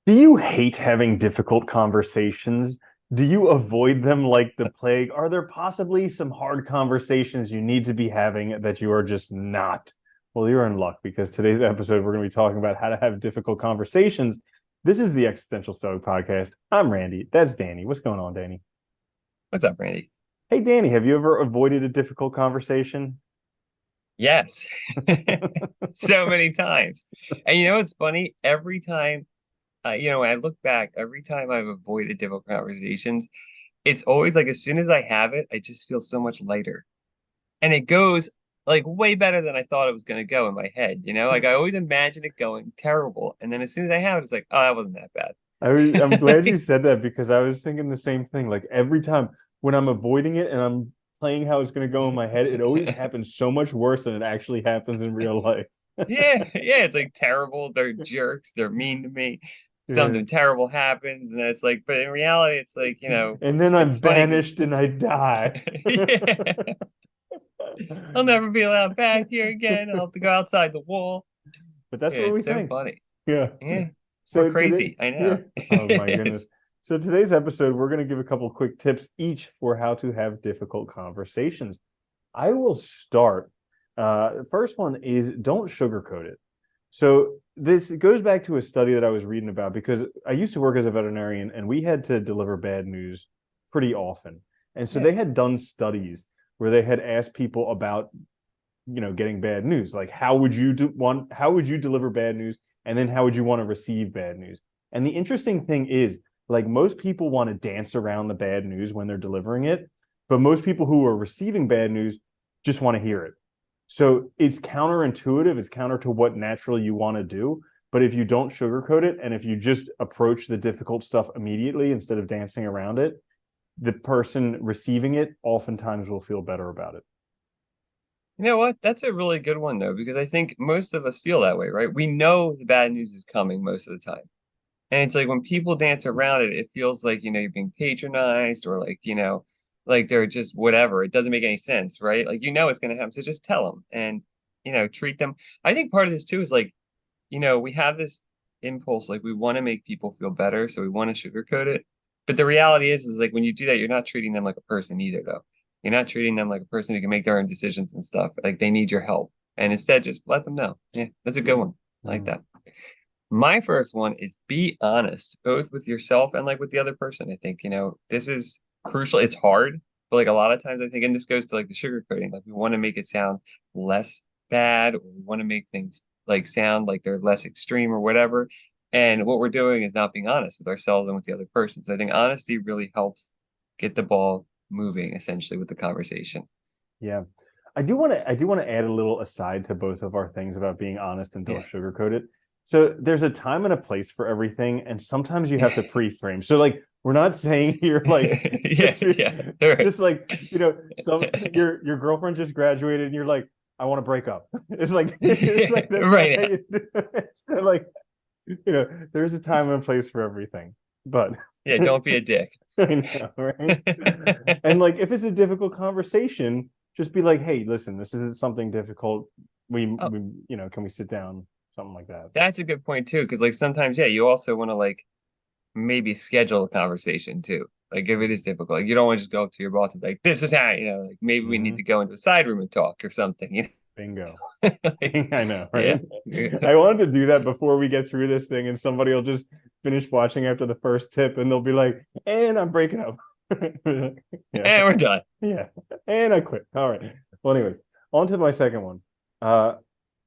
Do you hate having difficult conversations? Do you avoid them like the plague? Are there possibly some hard conversations you need to be having that you are just not? Well, you're in luck because today's episode, we're going to be talking about how to have difficult conversations. This is the Existential Stoic podcast. I'm Randy. That's Danny. What's going on, Danny? What's up, Randy? Hey, Danny, have you ever avoided a difficult conversation? Yes, so many times. And you know what's funny? Every time, when I look back, every time I've avoided difficult conversations, it's always like as soon as I have it, I just feel so much lighter. And it goes like way better than I thought it was going to go in my head. Like I always imagine it going terrible. And then as soon as I have it, it's like, oh, that wasn't that I'm glad you bad. said that because I was thinking the same thing. Like every time when I'm avoiding it and I'm playing how it's going to go in my head, it always happens so much worse than it actually happens in real life. Yeah, it's like terrible. They're jerks. They're mean to me. Yeah. Something terrible happens, and then it's like, but in reality, it's like, And then I'm it's funny because banished and I die. yeah, I'll never be allowed back here again. I'll have to go outside the wall. But that's Yeah, what we it's so think. funny. Yeah. Yeah, we're So today, crazy. I yeah. know. Oh my goodness. It's So today's episode, we're going to give a couple quick tips each for how to have difficult conversations. I will start. The first one is don't sugarcoat it. So this goes back to a study that I was reading about because I used to work as a veterinarian and we had to deliver bad news pretty often. And so yeah, they had done studies where they had asked people about, getting bad news. Like how would you deliver bad news? And then how would you want to receive bad news? And the interesting thing is, like most people want to dance around the bad news when they're delivering it, but most people who are receiving bad news just want to hear it. So it's counterintuitive. It's counter to what naturally you want to do. But if you don't sugarcoat it and if you just approach the difficult stuff immediately instead of dancing around it, the person receiving it oftentimes will feel better about it. you know what? That's a really good one though, because I think most of us feel that way, right? We know the bad news is coming most of the time. And it's like when people dance around it, it feels like, you're being patronized or like, like they're just whatever. It doesn't make any sense, right? Like, it's going to happen. So just tell them and, treat them. I think part of this too is like, we have this impulse, like we want to make people feel better. So we want to sugarcoat it. But the reality is like when you do that, you're not treating them like a person either, though. You're not treating them like a person who can make their own decisions and stuff. Like they need your help. And instead, just let them know. Yeah, that's a good one. I like that. My first one is be honest, both with yourself and like with the other person. I think, this is crucial. It's hard, but like a lot of times I think, and this goes to like the sugarcoating, like we want to make it sound less bad, or we want to make things like sound like they're less extreme or whatever. And what we're doing is not being honest with ourselves and with the other person. So I think honesty really helps get the ball moving essentially with the conversation. Yeah. I do want to add a little aside to both of our things about being honest and don't Yeah. sugarcoat it. So there's a time and a place for everything, and sometimes you have to pre-frame. So like we're not saying here like Yeah, just yeah. All right. just like some your girlfriend just graduated and you're like, I want to break up. It's like that's not how Right. you do it. So like, there's a time and a place for everything. But Yeah, don't be a dick. I know, right? And like if it's a difficult conversation, just be like, hey, listen, this isn't something difficult. Oh, Can we sit down? Something like that. that's a good point too, because like sometimes, yeah, you also want to like maybe schedule a conversation too. Like if it is difficult, like, you don't want to just go up to your boss and be like, "This is how," like maybe we need Mm-hmm. to go into a side room and talk or something. Bingo. Like, I know, yeah, right? I wanted to do that before we get through this thing, and somebody will just finish watching after the first tip, and they'll be like, "And I'm breaking up." Yeah, and we're done. yeah, and I quit. All right. Well, anyways, on to my second one. Uh,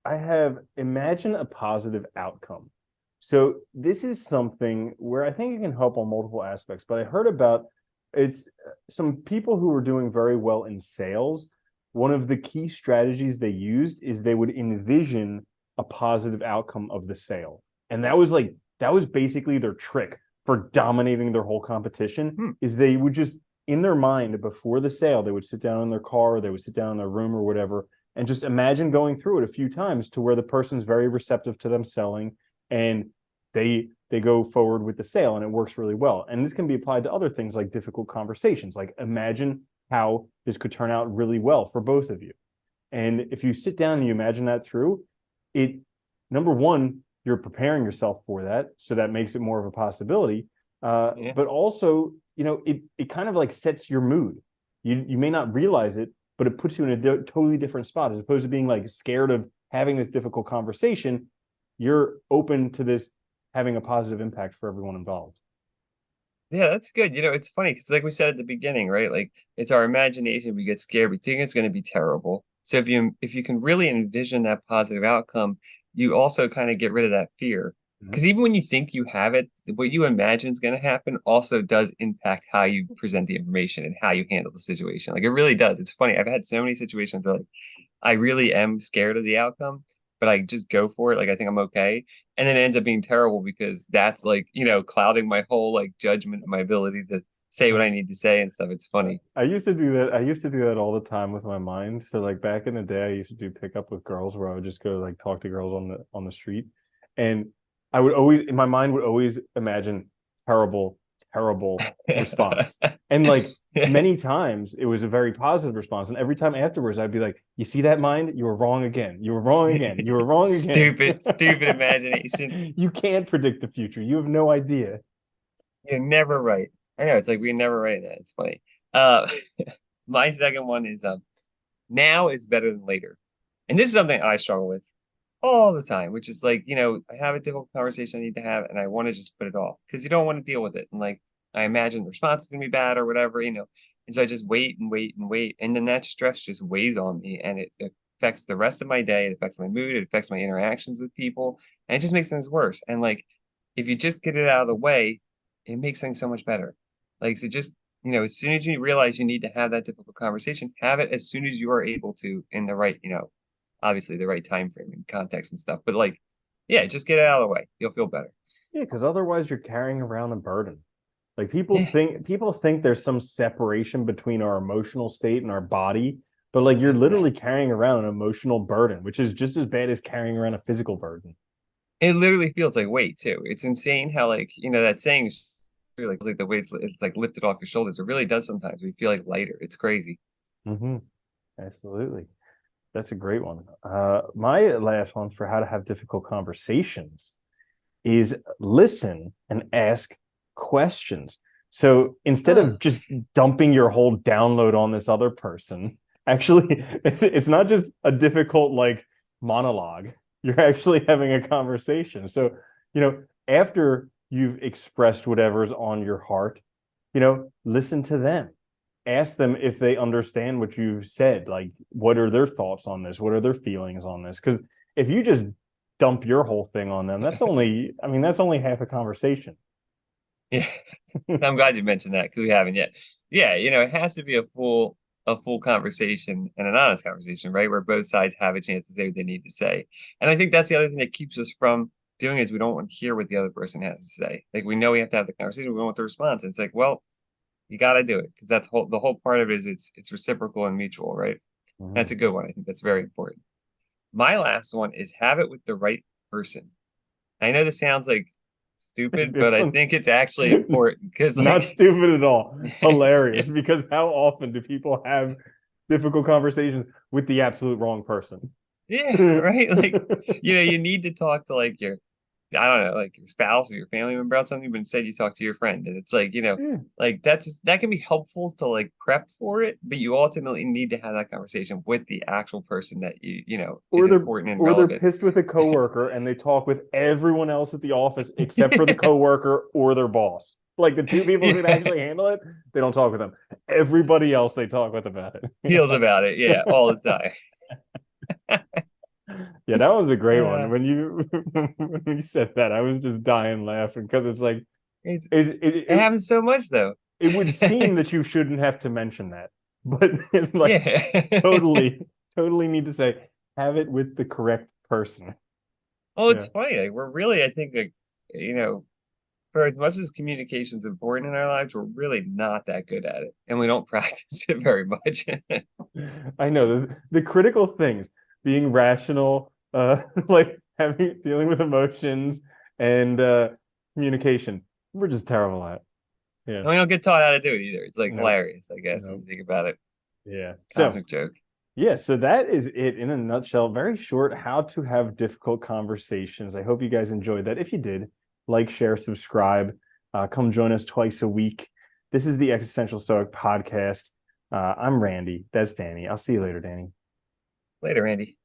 I have imagine a positive outcome. So this is something where I think it can help on multiple aspects, but I heard about it's some people who were doing very well in sales. One of the key strategies they used is they would envision a positive outcome of the sale. And that was basically their trick for dominating their whole competition Hmm. is they would just in their mind before the sale, they would sit down in their car, or they would sit down in their room or whatever, and just imagine going through it a few times to where the person's very receptive to them selling and they go forward with the sale and it works really well. And this can be applied to other things like difficult conversations. Like imagine how this could turn out really well for both of you. And if you sit down and you imagine that through, it number one, you're preparing yourself for that, so that makes it more of a possibility. Yeah. But also, it kind of like sets your mood. You may not realize it, but it puts you in a totally different spot. As opposed to being like scared of having this difficult conversation, you're open to this having a positive impact for everyone involved. Yeah, that's good. It's funny because like we said at the beginning, right? Like it's our imagination. We get scared. We think it's going to be terrible. So if you can really envision that positive outcome, you also kind of get rid of that fear. Mhm. Because even when you think you have it, what you imagine is going to happen also does impact how you present the information and how you handle the situation. Like it really does. It's funny. I've had so many situations where like I really am scared of the outcome, but I just go for it. Like I think I'm okay. And then it ends up being terrible because that's like, clouding my whole like judgment, my ability to say what I need to say and stuff. It's funny. I used to do that. I used to do that all the time with my mind. So like back in the day, I used to do pickup with girls where I would just go like talk to girls on the street, and I would always in my mind would always imagine terrible, terrible response. And like many times it was a very positive response. And every time afterwards, I'd be like, "You see that mind? You were wrong again. You were wrong again. You were wrong again. Stupid, stupid imagination. You can't predict the future. You have no idea." You're never right. I know it's like we never write that. It's funny. Uh, my second one is now is better than later. And this is something I struggle with all the time, which is like, I have a difficult conversation I need to have and I want to just put it off because you don't want to deal with it. And like, I imagine the response is going to be bad or whatever. And so I just wait and wait and wait. And then that stress just weighs on me and it affects the rest of my day. It affects my mood. It affects my interactions with people. And it just makes things worse. And like, if you just get it out of the way, it makes things so much better. Like, so just, as soon as you realize you need to have that difficult conversation, have it as soon as you are able to in the right, obviously the right time frame and context and stuff. But like, yeah, just get it out of the way. You'll feel better. Yeah, because otherwise you're carrying around a burden. Like Yeah. people think there's some separation between our emotional state and our body, but like you're literally Exactly. carrying around an emotional burden, which is just as bad as carrying around a physical burden. It literally feels like weight too. It's insane how like, that saying is really like the weight it's like lifted off your shoulders. It really does sometimes. We feel like lighter. It's crazy. Mm-hmm. Absolutely. That's a great one. My last one for how to have difficult conversations is listen and ask questions. So instead Huh. of just dumping your whole download on this other person, actually, it's not just a difficult like monologue. You're actually having a conversation. So, after you've expressed whatever's on your heart, listen to them. Ask them if they understand what you've said. Like, what are their thoughts on this? What are their feelings on this? Because if you just dump your whole thing on them, that's only half a conversation. Yeah. I'm glad you mentioned that because we haven't yet. Yeah, it has to be a full conversation and an honest conversation, right? Where both sides have a chance to say what they need to say. And I think that's the other thing that keeps us from doing is we don't want to hear what the other person has to say. Like we know we have to have the conversation, we want the response. And it's like, well, you got to do it because the whole part of it is it's reciprocal and mutual, right? That's Mhm. a good one. I think that's very important. My last one is have it with the right person. I know this sounds like stupid, but This I one's think it's actually important because not like stupid at all. yeah, Hilarious. Because how often do people have difficult conversations with the absolute wrong person? yeah, right. Like, you need to talk to like I don't know, like your spouse or your family member about something, but instead you talk to your friend. And it's like, Yeah. like that can be helpful to like prep for it, but you ultimately need to have that conversation with the actual person that is or they're important and or they're relevant. pissed with a coworker and they talk with everyone else at the office except for the coworker or their boss. Like the two people who can Yeah. actually handle it, they don't talk with them. Everybody else they talk with about Feels it. about it. Yeah, all the time. Yeah, that one's a great one. Uh, When you said that, I was just dying laughing because it's like it's, it, it it it happens so much though. it would seem that you shouldn't have to mention that, but like Yeah. totally need to say have it with the correct person. Well, it's Yeah. funny. Like, we're really, I think, like, you know, for as much as communication is important in our lives, we're really not that good at it, and we don't practice it very much. I know the critical things, being rational, like having dealing with emotions and communication. We're just terrible at. Yeah. And we don't get taught how to do it either. It's like No, hilarious, I guess, when no. you think about it. Yeah. So Cosmic joke. Yeah, so that is it in a nutshell. Very short, how to have difficult conversations. I hope you guys enjoyed that. If you did, like, share, subscribe. Come join us twice a week. This is the Existential Stoic podcast. I'm Randy. That's Danny. I'll see you later, Danny. Later, Andy.